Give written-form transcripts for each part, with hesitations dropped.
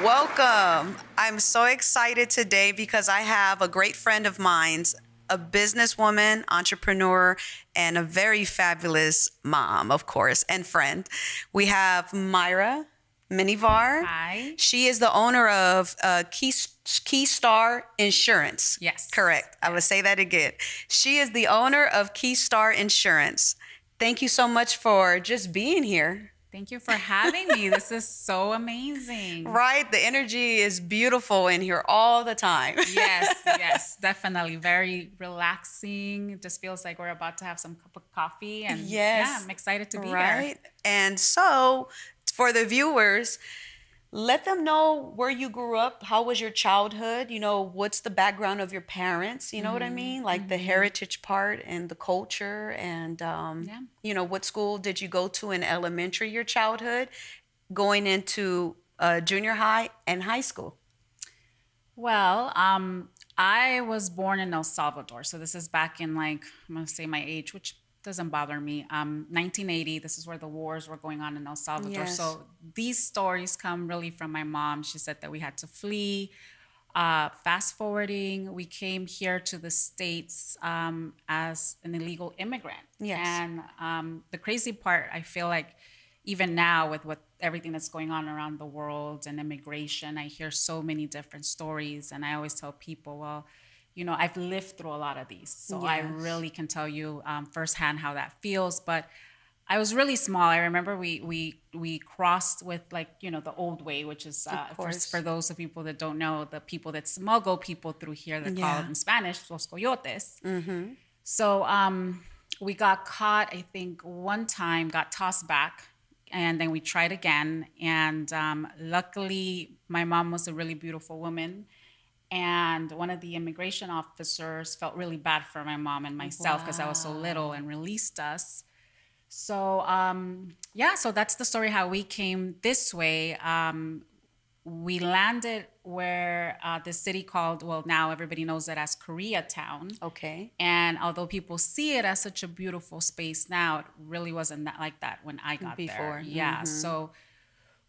Welcome. I'm so excited today because I have a great friend of mine, a businesswoman, entrepreneur, and a very fabulous mom, of course, and friend. We have Mayra Menijvar. Hi. She is the owner of Keystar Insurance. Yes. Correct. I would say that again. She is the owner of Keystar Insurance. Thank you so much for just being here. Thank you for having me. This is so amazing. Right? The energy is beautiful in here all the time. Yes, definitely. Very relaxing. It just feels like we're about to have some cup of coffee. And Yes. yeah, I'm excited to be here. Right? And so, for the viewers, let them know where you grew up. How was your childhood? What's the background of your parents? You know what I mean? Like the heritage part and the culture. And, what school did you go to in elementary, your childhood, going into junior high and high school? Well, I was born in El Salvador. So this is back in like, I'm going to say my age, which doesn't bother me. 1980, this is where the wars were going on in El Salvador. Yes. So these stories come really from my mom. She said that we had to flee. Fast forwarding, we came here to the States as an illegal immigrant. Yes. And the crazy part, I feel like even now with everything that's going on around the world and immigration, I hear so many different stories. And I always tell people, well, I've lived through a lot of these. So I Yes. really can tell you firsthand how that feels. But I was really small. I remember we crossed with the old way, which is for those of people that don't know, the people that smuggle people through here, they call it in Spanish, los coyotes. Mm-hmm. So we got caught, I think one time, got tossed back, and then we tried again. And luckily my mom was a really beautiful woman. And one of the immigration officers felt really bad for my mom and myself because I was so little and released us. So, so that's the story how we came this way. We landed where the city called, well, now everybody knows it as Koreatown. Okay. And although people see it as such a beautiful space now, it really wasn't like that when I got Before. there. Yeah. So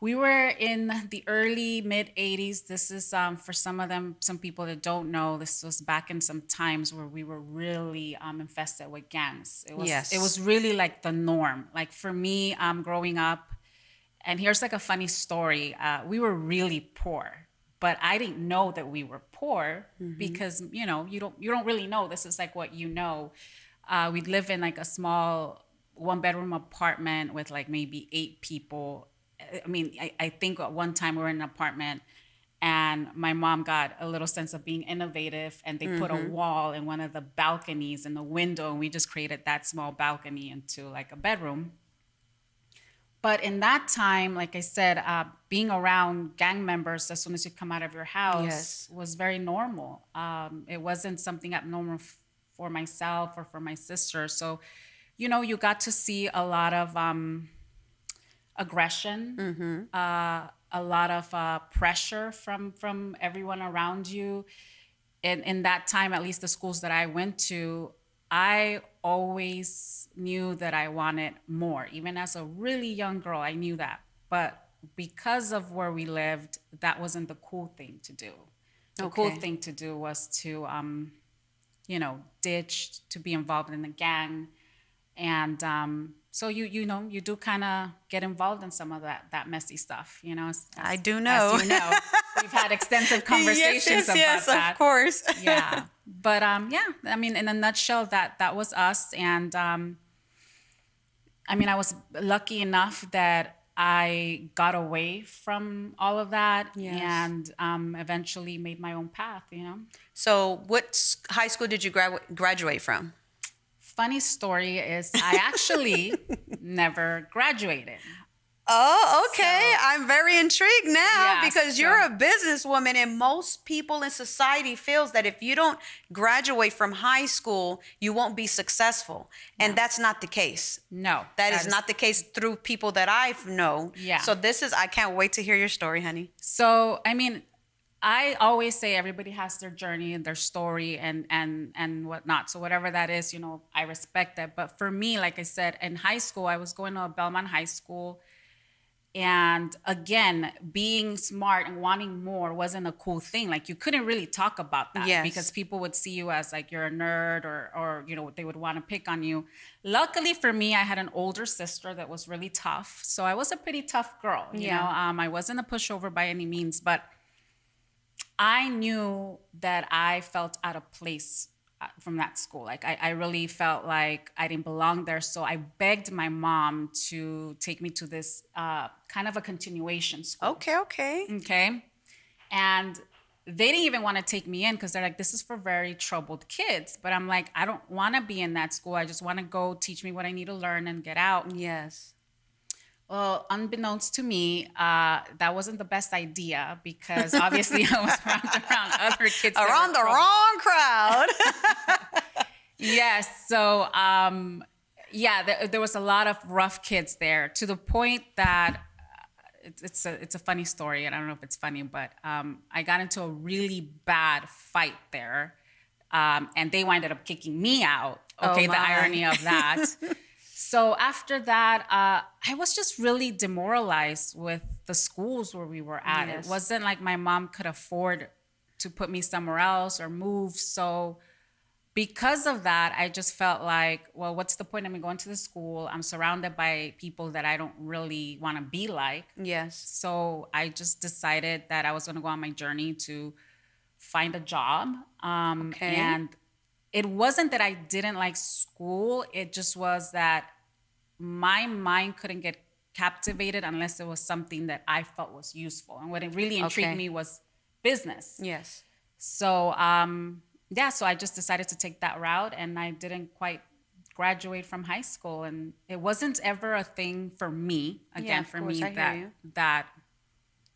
we were in the early mid 80s. This is for some people that don't know, this was back in some times where we were really infested with gangs. It was really like the norm. Like for me, growing up, and here's like a funny story. We were really poor, but I didn't know that we were poor because you don't really know. This is like what you know. We'd live in like a small 1-bedroom apartment with like maybe 8 people. I mean, I think at one time we were in an apartment and my mom got a little sense of being innovative and they put a wall in one of the balconies in the window, and we just created that small balcony into like a bedroom. But in that time, like I said, being around gang members as soon as you come out of your house was very normal. It wasn't something abnormal for myself or for my sister. So, you got to see a lot of aggression, a lot of pressure from everyone around you. In that time, at least the schools that I went to, I always knew that I wanted more. Even as a really young girl, I knew that. But because of where we lived, that wasn't the cool thing to do. The cool thing to do was to, ditch, to be involved in the gang. And so you do kind of get involved in some of that messy stuff, I do know. As you know, we've had extensive conversations about yes, that. of course. Yeah, but I mean, in a nutshell, that was us. And I mean, I was lucky enough that I got away from all of that and eventually made my own path. So, what high school did you graduate from? Funny story is I actually never graduated. Oh, okay. So, I'm very intrigued now yeah, because you're a businesswoman, and most people in society feels that if you don't graduate from high school, you won't be successful. And that's not the case. No. That is not the case through people that I've known. Yeah. So I can't wait to hear your story, honey. So, I mean, I always say everybody has their journey and their story and whatnot. So whatever that is, I respect that. But for me, like I said, in high school, I was going to a Belmont high school. And again, being smart and wanting more wasn't a cool thing. Like you couldn't really talk about that because Yes. people would see you as like you're a nerd, or they would want to pick on you. Luckily for me, I had an older sister that was really tough. So I was a pretty tough girl, Yeah. I wasn't a pushover by any means, but I knew that I felt out of place from that school. Like I really felt like I didn't belong there. So I begged my mom to take me to this kind of a continuation school. Okay, okay. Okay. And they didn't even want to take me in because they're like, this is for very troubled kids. But I'm like, I don't want to be in that school. I just want to go teach me what I need to learn and get out. Yes. Well, unbeknownst to me, that wasn't the best idea because obviously I was around other kids. Around the wrong crowd. Yes. So, yeah, there was a lot of rough kids there to the point that it's a funny story, and I don't know if it's funny, but I got into a really bad fight there, and they winded up kicking me out. Okay, the irony of that. So after that, I was just really demoralized with the schools where we were at. Yes. It wasn't like my mom could afford to put me somewhere else or move. So because of that, I just felt like, well, what's the point of me going to the school? I'm surrounded by people that I don't really want to be like. Yes. So I just decided that I was going to go on my journey to find a job. Okay. And it wasn't that I didn't like school. It just was that my mind couldn't get captivated unless it was something that I felt was useful. And what it really intrigued me was business. Yes. So, yeah, so I just decided to take that route, and I didn't quite graduate from high school. And it wasn't ever a thing for me, that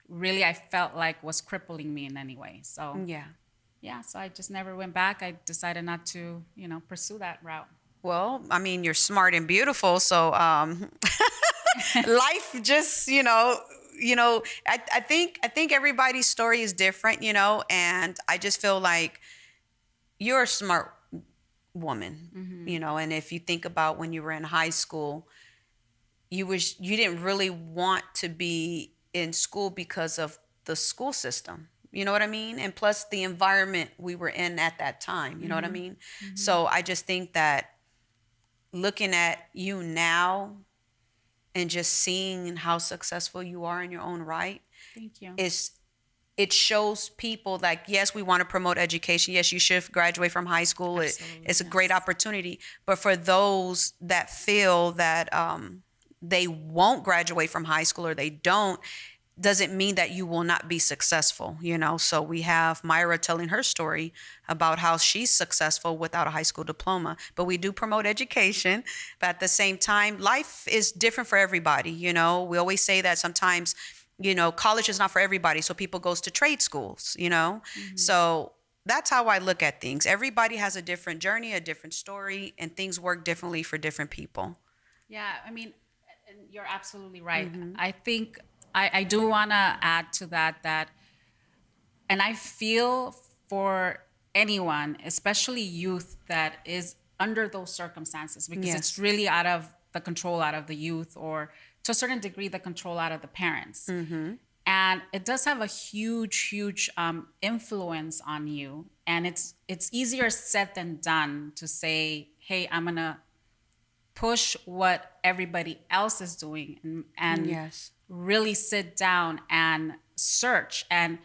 really I felt like was crippling me in any way. So, yeah, so I just never went back. I decided not to, pursue that route. Well, I mean, you're smart and beautiful, so life just, I think everybody's story is different, and I just feel like you're a smart woman, and if you think about when you were in high school, you didn't really want to be in school because of the school system. You know what I mean? And plus the environment we were in at that time, you know what I mean? So I just think that looking at you now and just seeing how successful you are in your own right, thank you, it shows people like, yes, we want to promote education. Yes, you should graduate from high school. It's a great opportunity. But for those that feel that they won't graduate from high school or they don't, doesn't mean that you will not be successful, So we have Mayra telling her story about how she's successful without a high school diploma. But we do promote education. But at the same time, life is different for everybody, We always say that sometimes, college is not for everybody. So people goes to trade schools, So that's how I look at things. Everybody has a different journey, a different story, and things work differently for different people. Yeah, I mean, you're absolutely right. I think I do want to add to that, and I feel for anyone, especially youth, that is under those circumstances, because it's really out of the youth, or to a certain degree, the control out of the parents. And it does have a huge influence on you. And it's easier said than done to say, hey, I'm going to push what everybody else is doing and really sit down and search and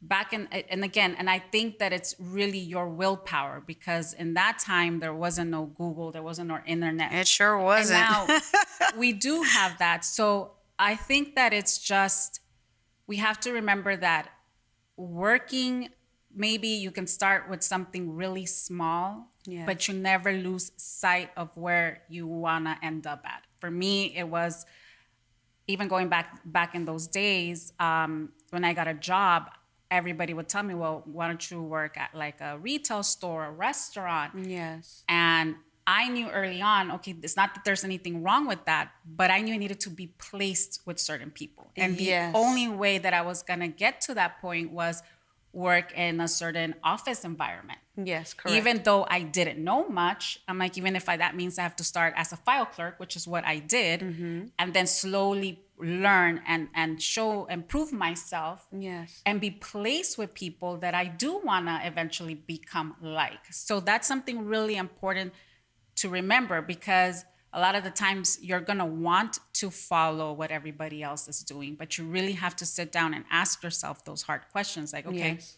again, and I think that it's really your willpower, because in that time there wasn't no Google, there wasn't no internet. It sure wasn't. And now we do have that. So I think that it's just, we have to remember that working, maybe you can start with something really small, but you never lose sight of where you want to end up at. For me, it was even going back in those days, when I got a job, everybody would tell me, well, why don't you work at like a retail store, a restaurant? Yes. And I knew early on, okay, it's not that there's anything wrong with that, but I knew I needed to be placed with certain people. And the only way that I was going to get to that point was work in a certain office environment. Yes, correct. Even though I didn't know much, I'm like, even if that means I have to start as a file clerk, which is what I did, and then slowly learn and show and prove myself Yes. and be placed with people that I do want to eventually become like. So that's something really important to remember, because a lot of the times you're going to want to follow what everybody else is doing, but you really have to sit down and ask yourself those hard questions like, okay, Yes.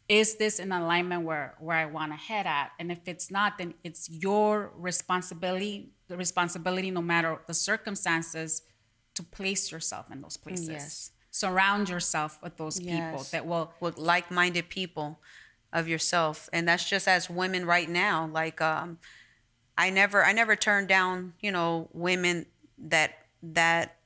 is this in alignment where I want to head at? And if it's not, then it's your responsibility, the responsibility, no matter the circumstances, to place yourself in those places. Yes. Surround yourself with those people Yes. that will. With like-minded people of yourself. And that's just as women right now. Like I never turn down, women that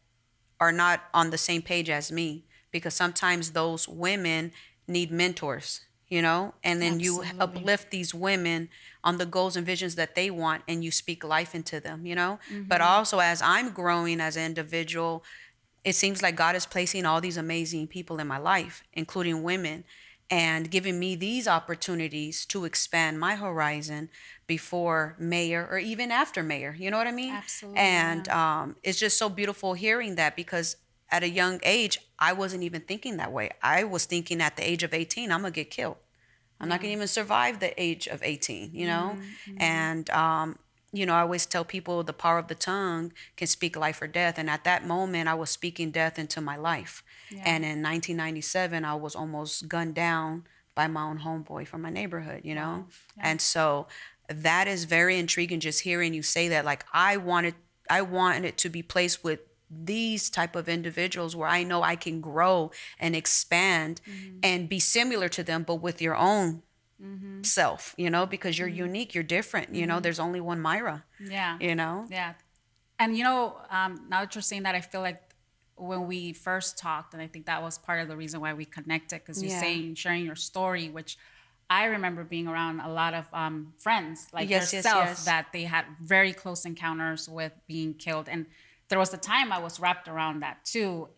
are not on the same page as me, because sometimes those women need mentors, and then you Absolutely. uplift these women on the goals and visions that they want, and you speak life into them. But also, as I'm growing as an individual, it seems like God is placing all these amazing people in my life, including women, and giving me these opportunities to expand my horizon before mayor or even after mayor. You know what I mean? Absolutely, And yeah. it's just so beautiful hearing that, because at a young age, I wasn't even thinking that way. I was thinking at the age of 18, I'm going to get killed. I'm not Yeah. going to even survive the age of 18. And, I always tell people the power of the tongue can speak life or death. And at that moment, I was speaking death into my life. Yeah. And in 1997, I was almost gunned down by my own homeboy from my neighborhood. Wow. Yeah. And so that is very intriguing, just hearing you say that. Like, I wanted to be placed with these type of individuals where I know I can grow and expand and be similar to them, but with your own self, because you're unique, you're different. There's only one Myra, Yeah. you know? Yeah. And now that you're saying that, I feel like when we first talked, and I think that was part of the reason why we connected, because you're Yeah. saying, sharing your story, which I remember being around a lot of friends like Yes, yes, yourself yes. that they had very close encounters with being killed. And there was a time I was wrapped around that too.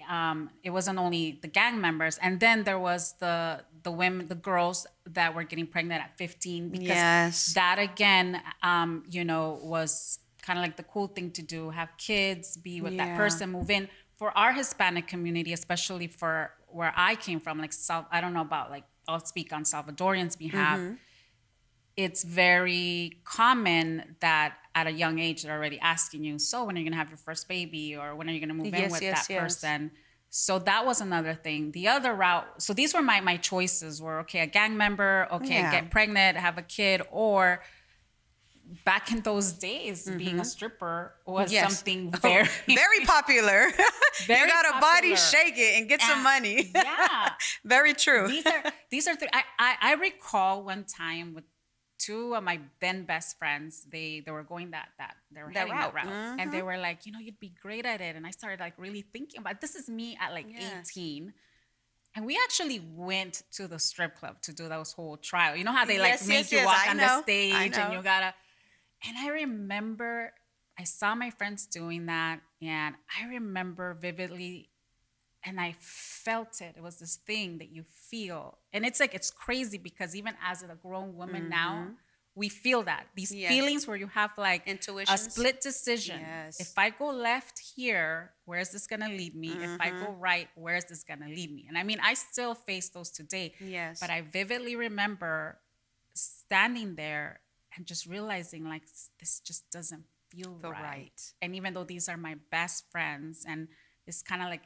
It wasn't only the gang members, and then there was the women, the girls that were getting pregnant at 15, because Yes. that again, was kind of like the cool thing to do, have kids, be with that Yeah. person, move in. For our Hispanic community, especially for where I came from, like I don't know about, like, I'll speak on Salvadorians' behalf. It's very common that at a young age they're already asking you, so when are you gonna have your first baby, or when are you gonna move in Yes, with yes, that yes. person? So that was another thing. The other route, so these were my choices were, okay, a gang member, okay, Yeah. get pregnant, have a kid, or back in those days, being a stripper was Yes. something Oh, very, very popular. You very got a body, popular. shake it and get some money. Yeah. Very true. These are I recall one time with two of my then best friends. They were going that they were That heading that route. route, and they were like, you'd be great at it. And I started like really thinking about, this is me at like Yes. 18. And we actually went to the strip club to do those whole trial. You know how they like Yes, make yes, you yes. walk I on the know. I stage and know. you gotta. And I remember I saw my friends doing that, and I remember vividly, and I felt it. It was this thing that you feel. And it's like, it's crazy, because even as a grown woman now, we feel that. These Yes. feelings where you have like a Intuitions. split decision. Yes. If I go left here, where is this gonna lead me? If I go right, where is this gonna lead me? And I mean, I still face those today. Yes. But I vividly remember standing there and just realizing, like, this just doesn't feel Feel right. right. And even though these are my best friends, and it's kind of like,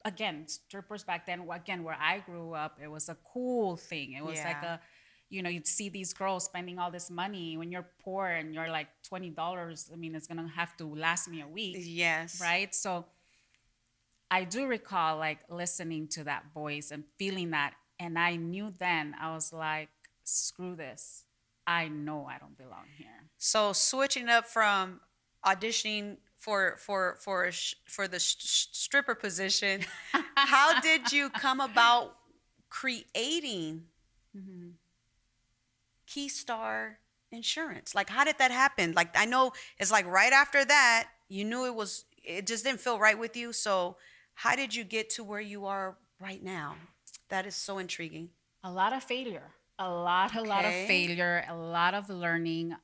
again, strippers back then, again, where I grew up, it was a cool thing. It was like Yeah. you'd see these girls spending all this money when you're poor and you're like $20. I mean, it's going to have to last me a week. Yes. Right. So I do recall like listening to that voice and feeling that. And I knew then, I was like, screw this. I know I don't belong here. So switching up from auditioning for the stripper position, how did you come about creating Keystar Insurance? Like, how did that happen? Like, I know it's like right after that, you knew it just didn't feel right with you. So, how did you get to where you are right now? That is so intriguing. A lot of failure. A lot of Okay. failure, a lot of learning.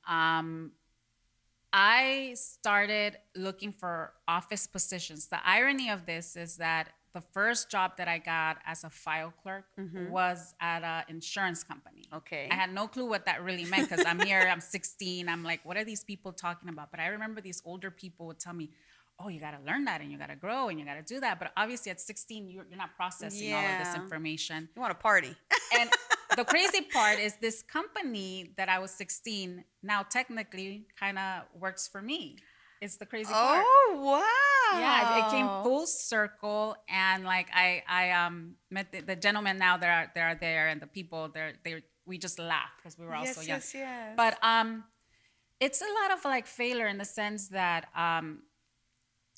I started looking for office positions. The irony of this is that the first job that I got as a file clerk was at an insurance company. I Okay. had no clue what that really meant because I'm here, I'm 16. I'm like, what are these people talking about? But I remember these older people would tell me, oh, you got to learn that and you got to grow and you got to do that. But obviously at 16, you're not processing all of this Yeah. information. You want to party? And the crazy part is this company that I was 16 now technically kind of works for me. It's the crazy part. Oh, Yeah, it came wow. full circle, and like I met the gentlemen now that are there, and the people they we just laughed because we were all so Yes, young. yes, yes. But it's a lot of like failure in the sense that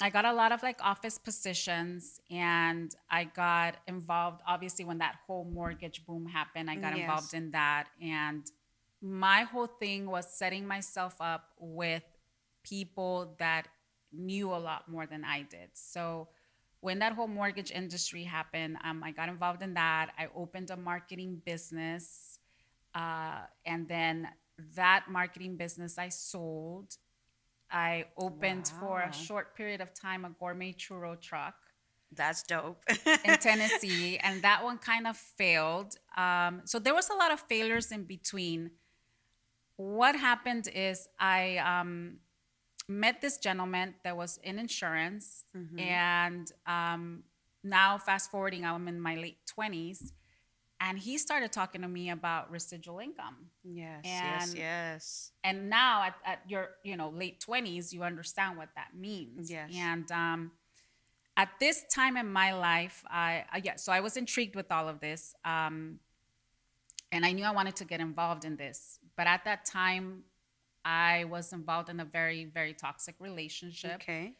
I got a lot of like office positions, and I got involved obviously when that whole mortgage boom happened. I got involved Yes. in that, and my whole thing was setting myself up with people that knew a lot more than I did. So when that whole mortgage industry happened, I got involved in that. I opened a marketing business, and then that marketing business I sold. I opened for a Wow. short period of time a gourmet churro truck That's dope. in Tennessee, and that one kind of failed. So there was a lot of failures in between. What happened is I met this gentleman that was in insurance, and now fast forwarding, I'm in my late 20s, and he started talking to me about residual income. Yes, yes, And yes. now at your late 20s you understand what that means. Yes. And at this time in my life, so I was intrigued with all of this, and I knew I wanted to get involved in this, but at that time I was involved in a very very toxic relationship. Okay.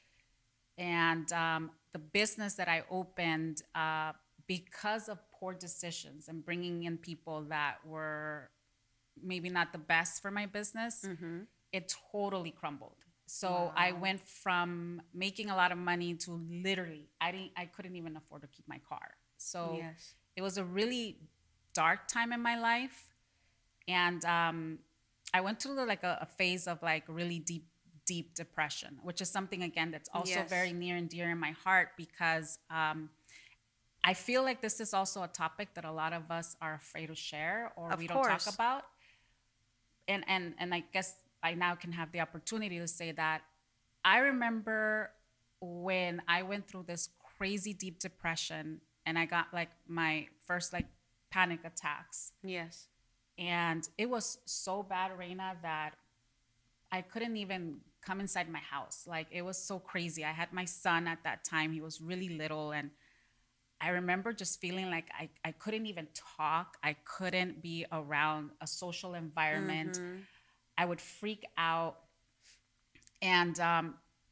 And the business that I opened, because of poor decisions and bringing in people that were maybe not the best for my business, it totally crumbled. So I Wow. went from making a lot of money to literally I couldn't even afford to keep my car. So Yes. it was a really dark time in my life. And I went through like a phase of like really deep depression, which is something again that's also Yes. very near and dear in my heart because I feel like this is also a topic that a lot of us are afraid to share or Of we don't talk course. about. And I guess I now can have the opportunity to say that I remember when I went through this crazy deep depression and I got like my first like panic attacks. Yes. And it was so bad, Reina, that I couldn't even come inside my house. Like it was so crazy. I had my son at that time. He was really little. And I remember just feeling like I couldn't even talk. I couldn't be around a social environment. Mm-hmm. I would freak out. And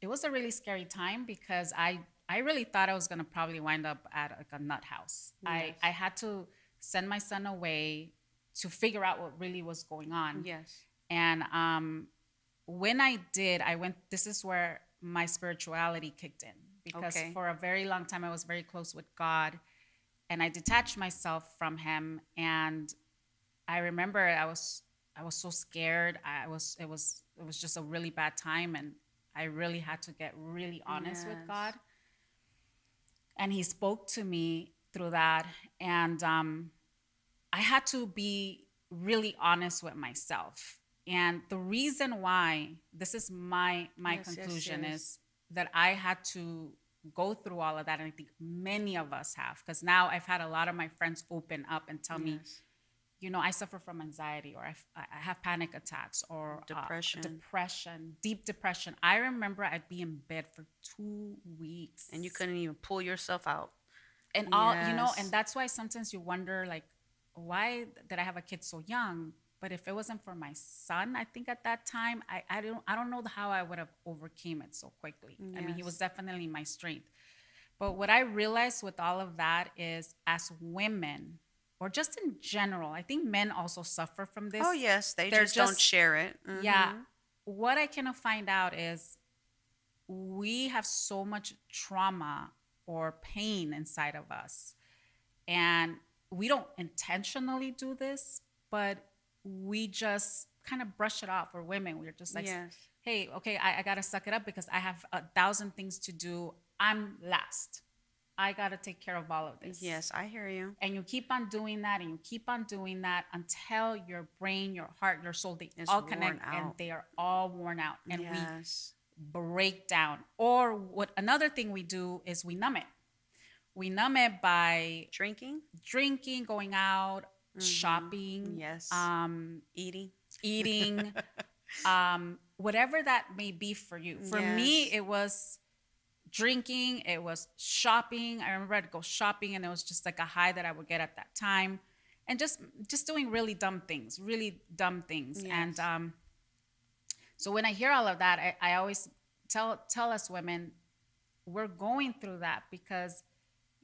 it was a really scary time because I really thought I was going to probably wind up at like a nut house. I Yes. had to send my son away to figure out what really was going on. Yes. And when I did, I went, this is where my spirituality kicked in because Okay. for a very long time I was very close with God and I detached myself from him. And I remember I was so scared. It was just a really bad time and I really had to get really honest with God. Yes. And he spoke to me through that. And I had to be really honest with myself. And the reason why this is my Yes, yes, conclusion yes. is that I had to go through all of that. And I think many of us have, because now I've had a lot of my friends open up and tell me, Yes. I suffer from anxiety or I have panic attacks or Depression. depression, deep depression. I remember I'd be in bed for 2 weeks. And you couldn't even pull yourself out. And and Yes. that's why sometimes you wonder, like, why did I have a kid so young? But if it wasn't for my son, I think at that time, I don't know how I would have overcame it so quickly. I mean, he was Yes. definitely my strength. But what I realized with all of that is as women, or just in general, I think men also suffer from Oh, this. yes. They They're just don't just, share it. yeah, Mm-hmm. what I kind of find out is we have so much trauma or pain inside of us. And we don't intentionally do this, but we just kind of brush it off. We're women. We're just like, Yes. hey, okay, I gotta suck it up because I have 1,000 things to do. I'm last. I gotta take care of all of this. Yes, I hear you. And you keep on doing that and you keep on doing that until your brain, your heart, your soul, they It's all worn connect and out. they are all worn out. And we Yes. break down. Or what another thing we do is we numb it. We numb it by Drinking? drinking, going out, Mm-hmm. shopping, Yes. Eating? eating, whatever that may be for you. For me, Yes. it was drinking, it was shopping. I remember I'd go shopping and it was just like a high that I would get at that time. And just doing really dumb things, really dumb things. And Yes. so when I hear all of that, I always tell us women, we're going through that because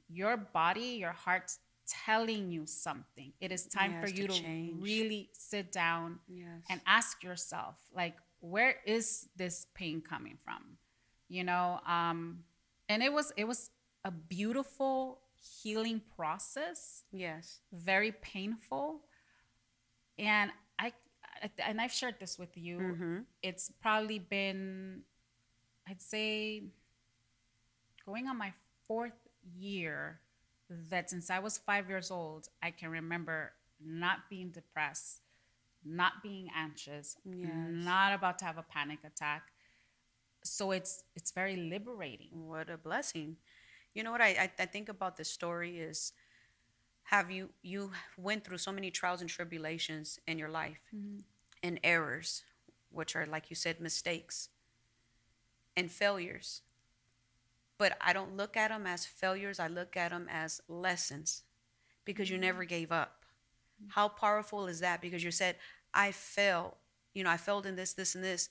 your body, your heart's telling you something. It is time for Yes, to you to change. really sit down and Yes. ask yourself, like, where is this pain coming from? You know, and it was a beautiful healing process, Yes. very painful, and I've shared this with you. Mm-hmm. It's probably been, I'd say, going on my fourth year that since I was 5 years old, I can remember not being depressed, not being anxious, Yes. not about to have a panic attack. So it's very liberating. What a blessing. You know what I think about this story is, have you went through so many trials and tribulations in your life, Mm-hmm. and errors, which are, like you said, mistakes and failures. But I don't look at them as failures. I look at them as lessons, because you never gave up. How powerful is that? Because you said, I failed. I failed in this, this, and this.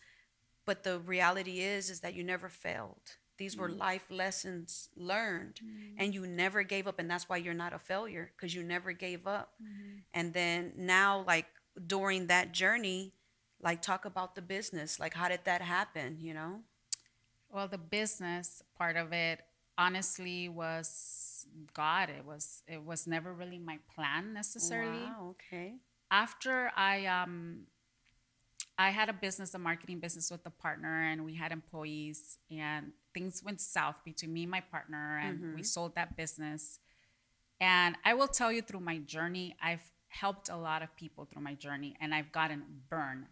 But the reality is that you never failed. These were life lessons learned, and you never gave up. And that's why you're not a failure, because you never gave up. Mm-hmm. And then now, like, during that journey, like, talk about the business. Like, how did that happen? Well, the business part of it honestly was God. It was never really my plan necessarily. Wow. Okay. After I had a business, a marketing business with a partner, and we had employees, and things went south between me and my partner, and we Mm-hmm. sold that business. And I will tell you, through my journey, I've helped a lot of people through my journey, and I've gotten burned.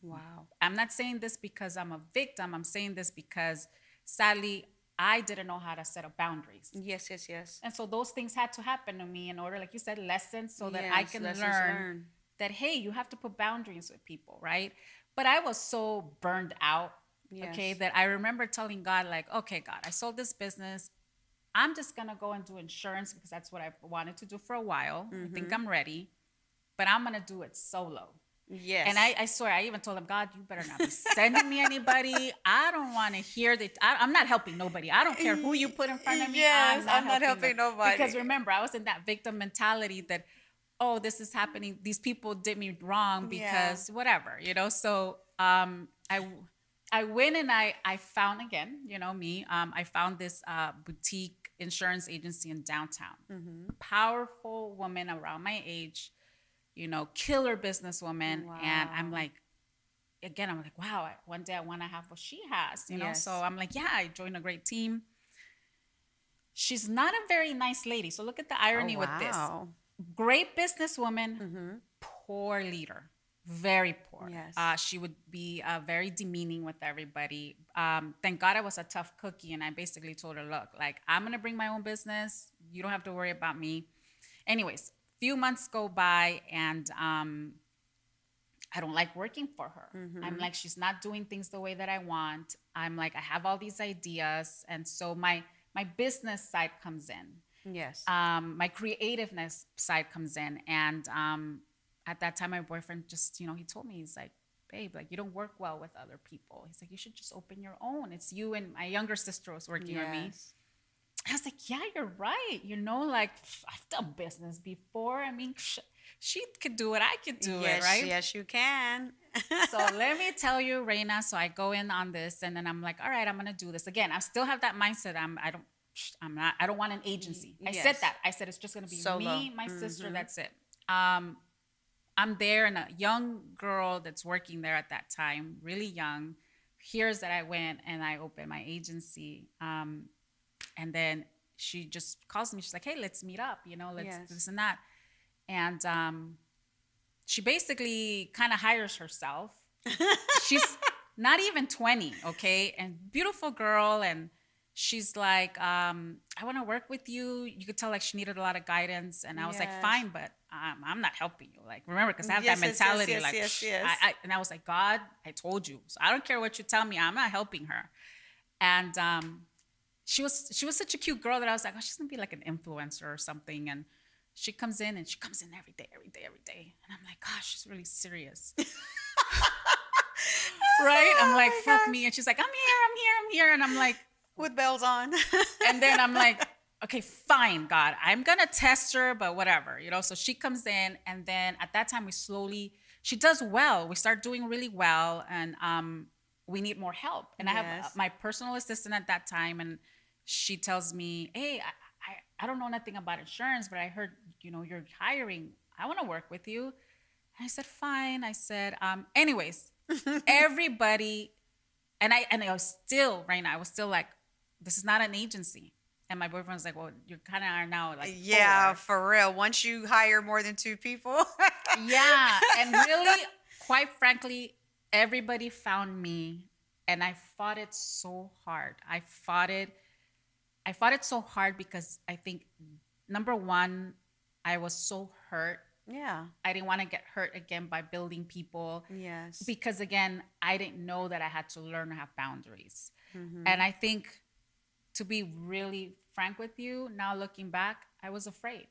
Wow. I'm not saying this because I'm a victim. I'm saying this because sadly, I didn't know how to set up boundaries. Yes, yes, yes. And so those things had to happen to me in order, like you said, lessons, so that I Yes, can lessons learn learned. that, hey, you have to put boundaries with people, right? But I was so burned out, okay, Yes. that I remember telling God, like, okay, God, I sold this business. I'm just going to go and do insurance because that's what I've wanted to do for a while. I think Mm-hmm. I'm ready, but I'm going to do it solo. And Yes. I swear, I even told him, God, you better not be sending me anybody. I don't want to hear that. I'm not helping nobody. I don't care who you put in front of me. Yes, I'm not I'm not helping them. helping nobody. Because remember, I was in that victim mentality that, oh, this is happening. These people did me wrong Yeah. because whatever, So I went and I found, again, me. I found this boutique insurance agency in downtown. Mm-hmm. Powerful woman around my age, killer businesswoman. And I'm Wow. like, again, I'm like, wow, one day I want to have what she has. So Yes. I'm like, yeah, I joined a great team. She's not a very nice lady. So look at the Oh, irony with this. wow. Great businesswoman, Mm-hmm. poor leader, very poor. Yes. She would be very demeaning with everybody. Thank God I was a tough cookie, and I basically told her, look, like, I'm going to bring my own business. You don't have to worry about me. Anyways, few months go by, and I don't like working for her. I'm Mm-hmm. like, she's not doing things the way that I want. I'm like, I have all these ideas. And so my business side comes in. Yes. My creativeness side comes in. And at that time, my boyfriend just, he told me, he's like, babe, like, you don't work well with other people. He's like, you should just open your own. It's you, and my younger sister was working with me. Yes. I was like, yeah, you're right. Like, I've done business before. I mean, she could do it. I could do it, Yes, right? yes, you can. So let me tell you, Reina. So I go in on this, and then I'm like, all right, I'm gonna do this again. I still have that mindset. I don't want an agency. I said Yes. that. I said it's just gonna be Solo. me, my sister. Mm-hmm. That's it. I'm there, and a young girl that's working there at that time, really young, here's that I went and I opened my agency. And then she just calls me. She's like, hey, let's meet up, let's Yes. this and that. And she basically kind of hires herself. She's not even 20, okay? And beautiful girl. And she's like, I want to work with you. You could tell like she needed a lot of guidance. And I was like, Yes. fine, but I'm not helping you. Like, remember, because I have that Yes, yes, yes, mentality. yes, Like, yes, yes. and I was like, God, I told you. So I don't care what you tell me. I'm not helping her. And she was such a cute girl that I was like, oh, she's gonna be like an influencer or something. And she comes in every day, every day, every day. And I'm like, gosh, she's really serious. Right? I'm like, Oh my fuck gosh. me. And she's like, I'm here, I'm here, I'm here. And I'm like, With bells on. and then I'm like, okay, fine, God, I'm gonna test her, but whatever. So she comes in, and then at that time she does well. We start doing really well, and we need more help. And I have Yes. my personal assistant at that time, and she tells me, hey, I don't know nothing about insurance, but I heard you're hiring. I want to work with you. And I said, fine. I said, anyways, everybody, and I was still, Raina, I was still like, this is not an agency. And my boyfriend was like, well, you kind of are now, like, Yeah, four. for real. Once you hire more than two people. Yeah. And really, quite frankly, everybody found me, and I fought it so hard. I fought it so hard because I think, number one, I was so hurt. Yeah. I didn't want to get hurt again by building people, Yes. because again, I didn't know that I had to learn to have boundaries. Mm-hmm. And I think, to be really frank with you, now looking back, I was afraid.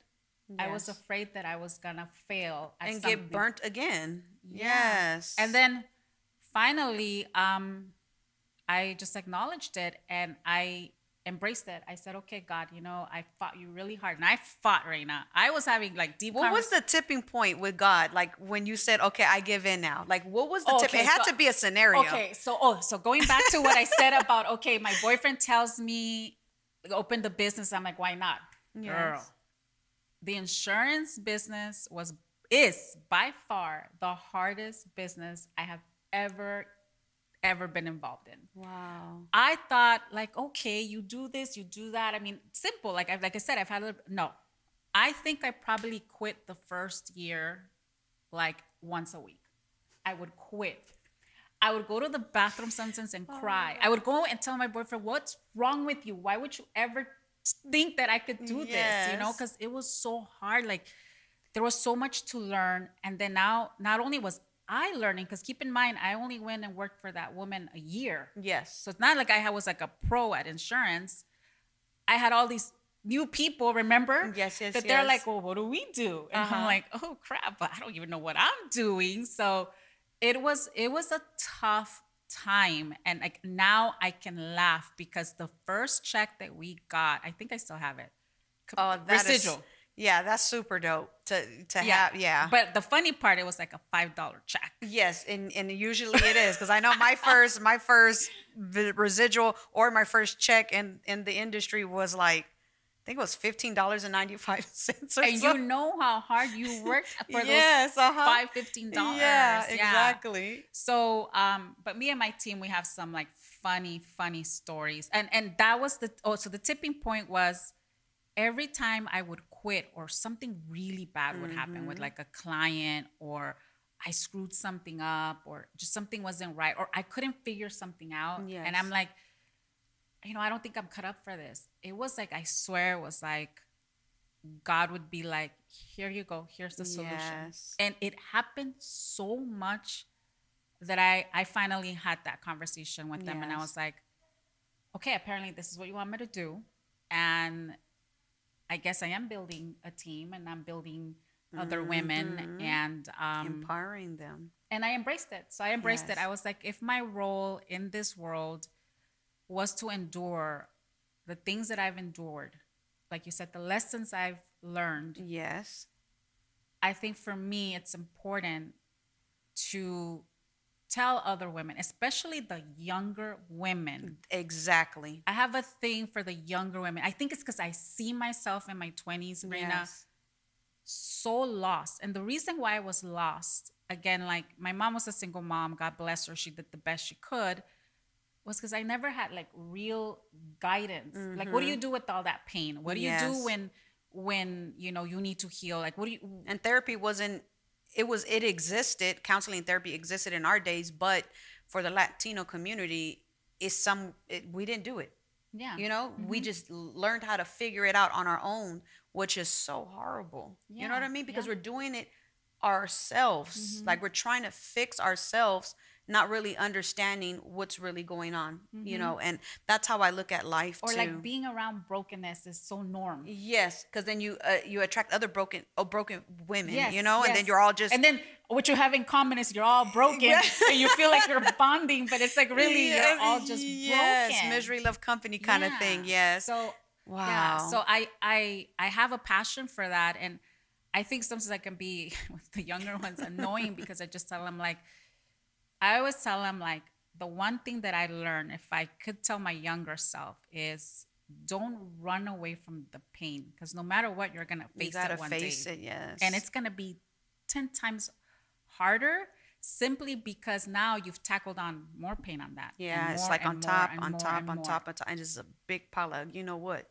I was Yes. afraid that I was gonna fail at And something. get burnt again. Yeah. Yes. And then finally, I just acknowledged it, and I embraced it. I said, okay, God, I fought you really hard. And I fought, Reina. I was having like deep What was the tipping point with God? Like when you said, okay, I give in now. Like what was the tip? Okay, It had so- to be a scenario. Okay, so going back to what I said about, okay, my boyfriend tells me open the business. I'm like, why not? Yes. Girl, the insurance business is by far the hardest business I have ever been involved in. Wow. I thought, like, okay, you do this, you do that. I mean, simple. Like I said, I've had no. I think I probably quit the first year like once a week. I would quit. I would go to the bathroom sometimes and cry. I would go and tell my boyfriend, what's wrong with you? Why would you ever think that I could do this? Yes. Because it was so hard. Like, there was so much to learn. And then now, not only was I learning, because keep in mind, I only went and worked for that woman a year. Yes. So it's not like I was like a pro at insurance. I had all these new people, remember? Yes, yes, That they're yes. like, well, what do we do? And I'm like, oh crap, but I don't even know what I'm doing. So it was a tough time. And like now I can laugh because the first check that we got, I think I still have it. Oh, that is- Residual. yeah, that's super dope to have. Yeah. But the funny part, it was like a $5 check. Yes, and usually it is because I know my first residual or my first check in the industry was like, I think it was $15.95 or And so. you know how hard you worked for Yes, those $15. Yeah, exactly. So, but me and my team, we have some like funny stories. And that was so the tipping point was every time I would quit or something really bad would happen with like a client, or I screwed something up, or just something wasn't right, or I couldn't figure something out. Yes. And I'm like, I don't think I'm cut up for this. It was like, I swear it was like God would be like, here you go, here's the solution. Yes. And it happened so much that I finally had that conversation with them. And I Yes. was like, okay, apparently this is what you want me to do. And I guess I am building a team, and I'm building other women, and Empowering them. and I embraced it. So I embraced Yes. it. I was like, if my role in this world was to endure the things that I've endured, like you said, the lessons I've learned, Yes. I think for me, it's important to tell other women, especially the younger women. Exactly. I have a thing for the younger women. I think it's because I see myself in my 20s, Reina, Yes. so lost. And the reason why I was lost, again, like my mom was a single mom, God bless her, she did the best she could. was because I never had like real guidance. Like, what do you Mm-hmm. do with all that pain? What do you do Yes. when you know you need to heal? Like, what do you? And therapy wasn't, it existed, counseling therapy existed in our days, but for the Latino community, we didn't do it. Yeah. We Mm-hmm. just learned how to figure it out on our own, which is so horrible. You know Yeah. what I mean? Yeah. Because we're doing it ourselves. Mm-hmm. Like we're trying to fix ourselves, not really understanding what's really going on, Mm-hmm. and that's how I look at life Or like too. being around brokenness is so norm. Yes, because then you attract other broken women, Yes, and then yes. you're all just And then what you have in common is you're all broken and you feel like you're bonding, but it's like really you're yes, all just yes, broken. misery love company kind of Yeah. thing. Yes. So yeah. Wow. So I have a passion for that. And I think sometimes I can be with the younger ones annoying because I just tell them like I always tell them like the one thing that I learned if I could tell my younger self is don't run away from the pain because no matter what you're gonna You face it gotta one face day it. and Yes. it's gonna be 10 times harder simply because now you've tackled on more pain on that and Yeah, it's more like on and more top, and on more top, and on more. top, on top, and just a big pile of you know what.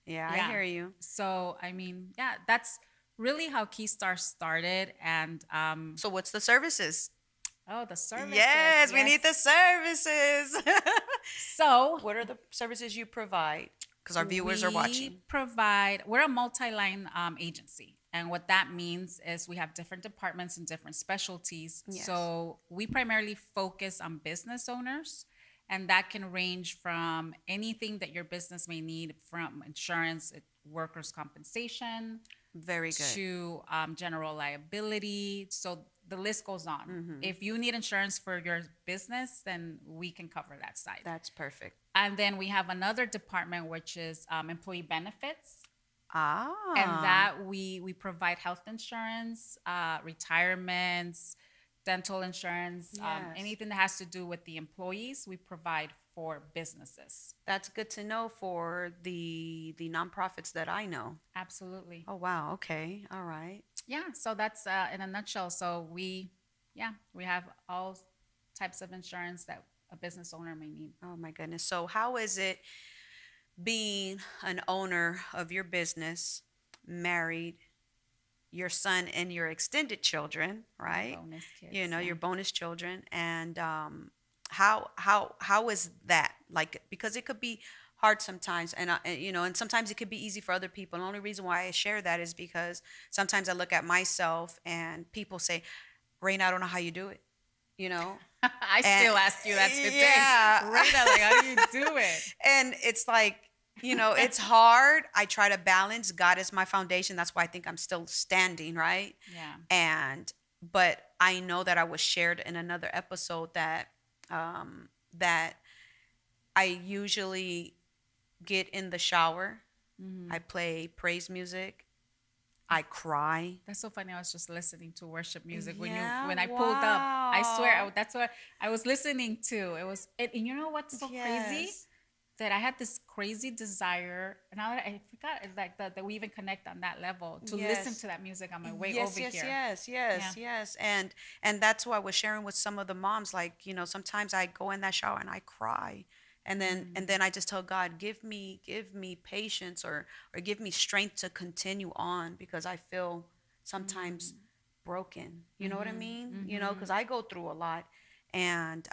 Yeah, I Yeah. hear you. So I mean, yeah, that's really how Keystar started. And So what's the services? oh, the services, Yes, we yes. need the services. So What are the services you provide? Because our viewers are we watching. provide, we're a multi-line agency. And what that means is we have different departments and different specialties. Yes. So we primarily focus on business owners, and that can range from anything that your business may need, from insurance, workers' compensation, Very good. to general liability. So the list goes on. Mm-hmm. If you need insurance for your business, then we can cover that side. That's perfect. And then we have another department, which is employee benefits. And Ah, that we provide health insurance, retirements, dental insurance, yes. anything that has to do with the employees, we provide for businesses. That's good to know for the nonprofits that I know. Absolutely. Oh wow, okay. All right. Yeah. So that's in a nutshell. So yeah, we have all types of insurance that a business owner may need. Oh my goodness. So how is it being an owner of your business, married, your son and your extended children, My right? bonus kids. Yeah. Your bonus children, and how is that like? Because it could be hard sometimes, and sometimes it could be easy for other people. The only reason why I share that is because sometimes I look at myself and people say, "Raina, I don't know how you do it," you know, I and still ask you that today. yeah. Rita, like, how do you do it? And it's like, it's hard. I try to balance. God is my foundation. That's why I think I'm still standing, right? Yeah. And but I know that I was shared in another episode that I usually get in the shower. I play praise music. I cry. That's so funny. I was just listening to worship music Yeah, when I pulled up. I swear, wow. that's what I was listening to. It was, and you know what's so crazy? Yes. That I had this crazy desire, and I forgot like that we even connect on that level to listen Yes. to that music on my way Yes, over yes, here. yes, Yeah. yes, yes. And that's what I was sharing with some of the moms. Like, sometimes I go in that shower and I cry. And then I just tell God, give me patience, or give me strength to continue on, because I feel sometimes broken. You know what I mean? Because I go through a lot. And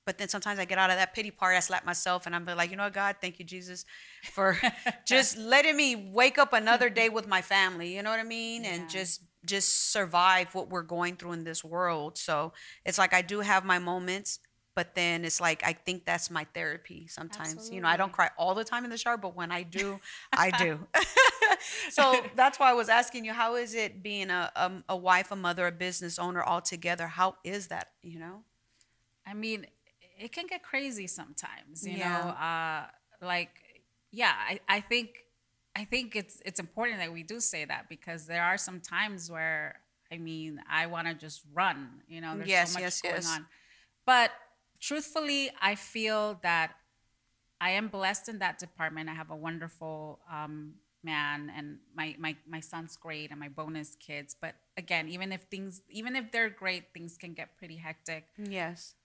but then sometimes I get out of that pity part, I slap myself and I'm like, God, thank you, Jesus, for just letting me wake up another day with my family. You know what I mean? And Yeah. just survive what we're going through in this world. So it's like I do have my moments, but then it's like I think that's my therapy sometimes. I don't Absolutely. cry all the time in the shower, but when I do, I do. So that's why I was asking you, how is it being a wife, a mother, a business owner all together? How is that? I mean, it can get crazy sometimes, Yeah. like, yeah, I think it's important that we do say that because there are some times where, I mean, I want to just run, there's so Yes, much yes, going yes. on. But truthfully, I feel that I am blessed in that department. I have a wonderful man, and my son's great, and my bonus kids. But again, even if they're great, things can get pretty hectic. Yes.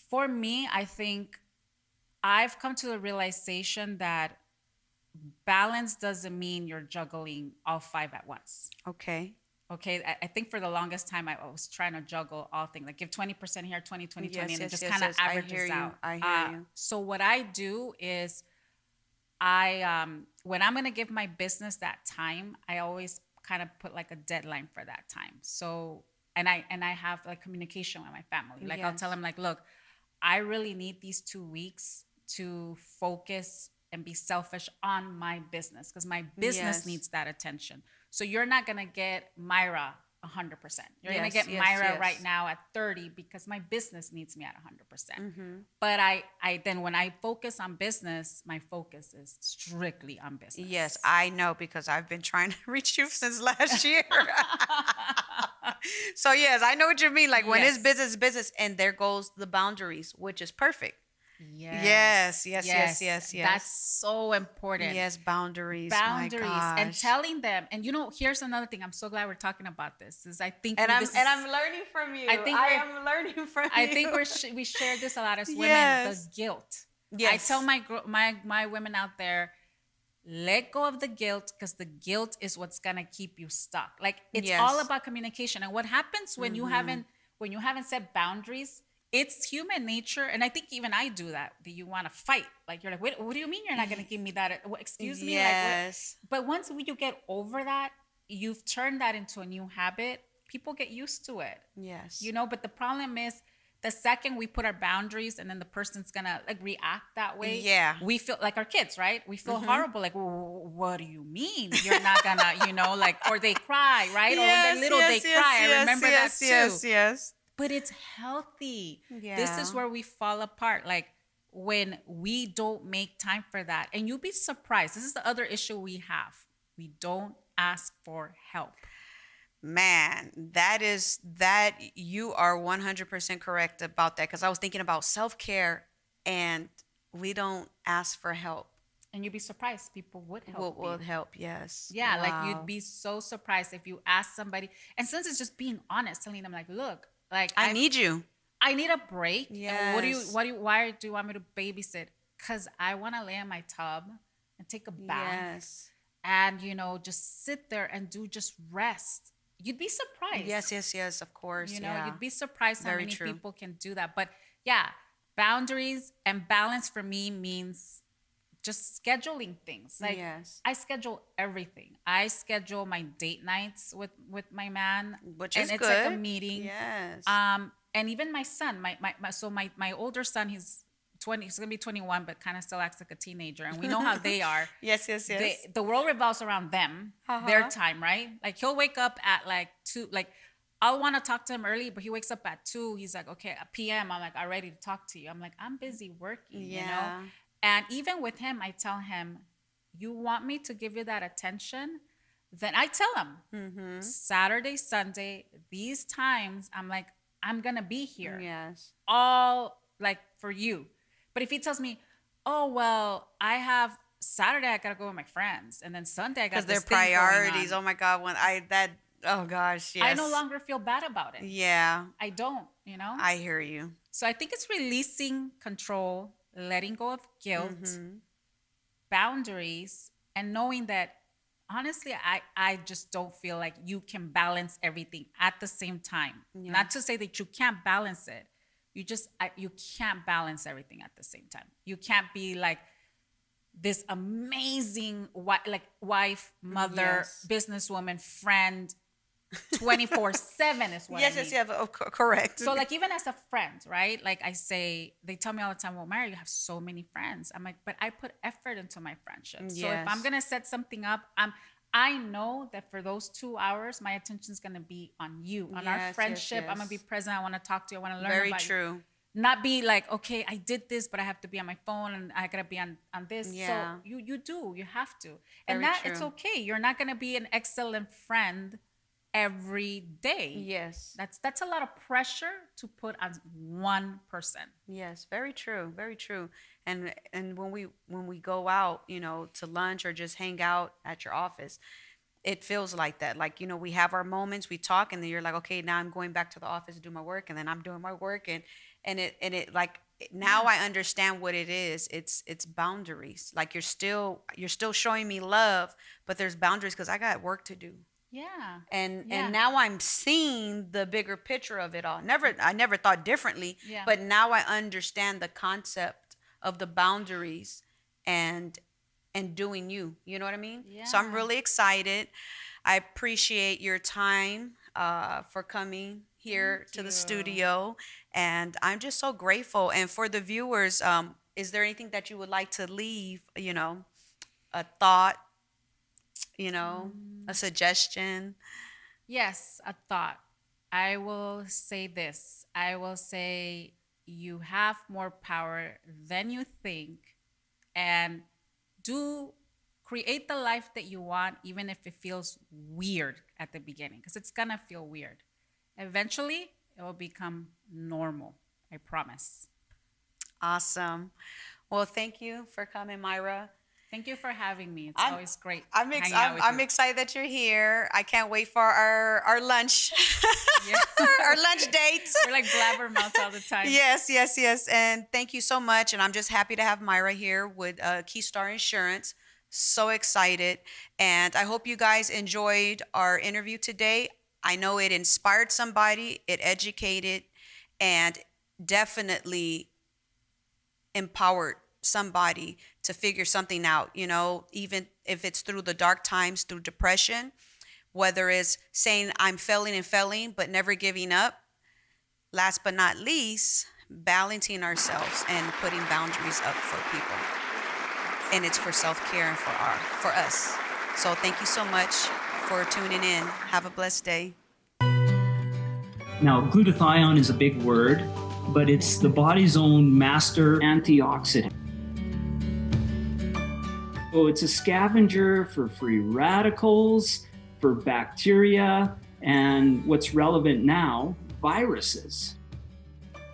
For me, I think I've come to the realization that balance doesn't mean you're juggling all five at once. Okay. Okay. I think for the longest time, I was trying to juggle all things, like give 20% here, 20, 20, 20, Yes, and it yes, just yes, kind of yes. I hear averages you. out. I hear you. So what I do is when I'm gonna give my business that time, I always kind of put like a deadline for that time. So and I have like communication with my family. Like I'll tell Yes. them like, look, I really need these 2 weeks to focus and be selfish on my business because my business Yes. needs that attention. So you're not gonna get Myra 100%. You're gonna Yes, get yes, Myra right yes. now at 30 because my business needs me at 100%. Mm-hmm. But I then when I focus on business, my focus is strictly on Yes, business. I know because I've been trying to reach you since last year. So yes, I know what you mean. Like when it's Yes. business, business, and there goes the boundaries, which is perfect. Yes, Yes. yes, yes, Yes. yes, That's yes. so important. Yes, boundaries. My Boundaries and gosh. telling them. And here's another thing. I'm so glad we're talking about this. Is I think And we I'm this and is I'm learning from you. I think I we're am learning from I think you. we share this a lot as women. The Yes. guilt. I tell Yes. my women out there, let go of the guilt because the guilt is what's gonna keep you stuck. Like it's all Yes. about communication. And what happens Mm-hmm. when you haven't set boundaries, it's human nature. And I think even I do that. That you want to fight. Like you're like, wait, what do you mean you're not gonna give me that? What, excuse me, like what? Yes. But once you get over that, you've turned that into a new habit. People get used to it, Yes. but the problem is the second we put our boundaries and then the person's gonna like react that way, Yeah. we feel like our kids, right? We feel Mm-hmm. horrible, like, what do you mean you're not gonna, like, or they cry, right? Or when they're Yes, little, they yes, yes, cry. I yes, remember that yes, too. yes, yes. But it's healthy. This is Yeah. where we fall apart. Like when we don't make time for that. And you'll be surprised. This is the other issue we have. We don't ask for help. Man, that you are 100% correct about that because I was thinking about self-care and we don't ask for help. And you'd be surprised people would help Will you. help, yes. Yeah, like you'd Wow. be so surprised if you ask somebody. And since it's just being honest, telling them like, look, like I need you. I need a break. And Yes. why do you want me to babysit? Cuz I want to lay in my tub and take a bath Yes. and just sit there and do just rest. You'd be Yes, surprised. yes, yes, of course. Yeah. You'd be surprised how Very many true. people can do that. But yeah, boundaries and balance for me means just scheduling things. Like Yes. I schedule everything. I schedule my date nights with my man, Which and is it's like a good. meeting. Yes. And even my son, my older son, he's 20. He's gonna be 21, but kind of still acts like a teenager. And we know how they are. Yes, yes, yes. The world revolves around them, their Uh-huh. time, right? Like he'll wake up at like 2, like I'll want to talk to him early, but he wakes up at 2. He's like, okay, at PM. I'm like, I'm ready to talk to you. I'm like, I'm busy working. Yeah. And even with him, I tell him, you want me to give you that attention? Then I tell him, Mm-hmm. Saturday, Sunday, these times, I'm like, I'm going to be here Yes. all like for you. But if he tells me, oh, well, I have Saturday, I got to go with my friends. And then Sunday, I Because got their this thing going priorities. on. Oh my God. Oh gosh, I no yes. longer feel bad about it. Yeah. I don't. I hear you. So I think it's releasing control, letting go of guilt, Mm-hmm. boundaries, and knowing that honestly, I just don't feel like you can balance everything at the same time. Not to Yes. say that you can't balance it. You can't balance everything at the same time. You can't be like this amazing wife, mother, Yes. businesswoman, friend, 24/7 is what I Yes, yes, mean. yes. Correct. So like even as a friend, right? Like they tell me all the time, well, Mary, you have so many friends. I'm like, but I put effort into my friendship. So if I'm Yes. gonna set something up, I know that for those 2 hours, my attention is gonna be on you, on our Yes, yes, friendship. I'm gonna be yes. present. I want to talk to you. I want to learn Very about you. true. Not be like, okay, I did this, but I have to be on my phone and I gotta be on this. So Yeah. you have to. And Very that it's true. okay. You're not gonna be an excellent friend every day. Yes. That's a lot of pressure to put on one person. Yes. Very true. Very true. And when we go out, to lunch or just hang out at your office, it feels like that. Like, we have our moments, we talk, and then you're like, okay, now I'm going back to the office to do my work, and then I'm doing my work, and it like now I understand what it is. It's boundaries. Like you're still showing me love, but there's boundaries because I got work to do. Yeah. And Yeah. now I'm seeing the bigger picture of it all. I never thought differently, Yeah. but now I understand the concept of the boundaries and doing you. You know what I mean? So I'm Yeah. really excited. I appreciate your time for coming Thank here to the you. studio, and I'm just so grateful. And for the viewers, is there anything that you would like to leave? A thought, a Mm, suggestion. yes, a thought. I will say this. I will say you have more power than you think, and do create the life that you want, even if it feels weird at the beginning, because it's gonna feel weird. Eventually, it will become normal. I promise. Awesome. Well, thank you for coming, Myra. Thank you for having me. It's I'm always great I'm ex- hanging out I'm, with I'm you. excited that you're here. I can't wait for our lunch, Yeah. our lunch date. We're like blabbermouths all the time. Yes, yes, yes. And thank you so much. And I'm just happy to have Myra here with Keystar Insurance. So excited. And I hope you guys enjoyed our interview today. I know it inspired somebody, it educated, and definitely empowered somebody to figure something out, even if it's through the dark times, through depression, whether it's saying I'm failing and failing, but never giving up. Last but not least, balancing ourselves and putting boundaries up for people. And it's for self-care and for us. So thank you so much for tuning in. Have a blessed day. Now, glutathione is a big word, but it's the body's own master antioxidant. So it's a scavenger for free radicals, for bacteria, and what's relevant now, viruses.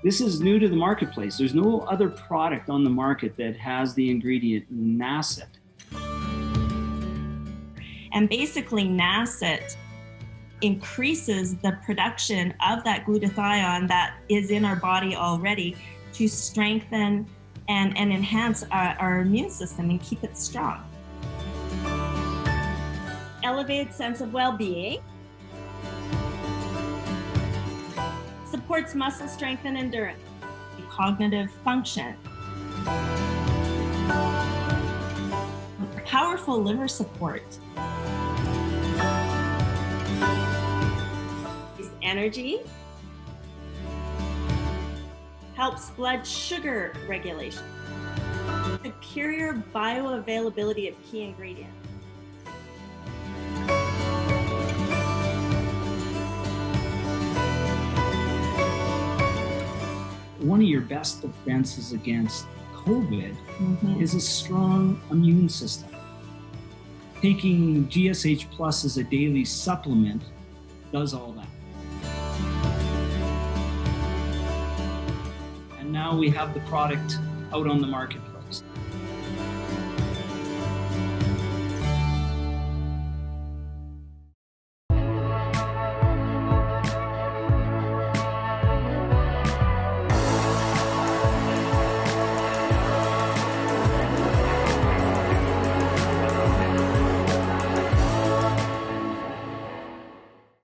This is new to the marketplace. There's no other product on the market that has the ingredient NACET. And basically, NACET increases the production of that glutathione that is in our body already to strengthen and enhance our immune system and keep it strong. Elevated sense of well-being. Supports muscle strength and endurance. Cognitive function. Powerful liver support. Energy. Helps blood sugar regulation. Superior bioavailability of key ingredients. One of your best defenses against COVID is a strong immune system. Taking GSH Plus as a daily supplement does all that. And now we have the product out on the marketplace.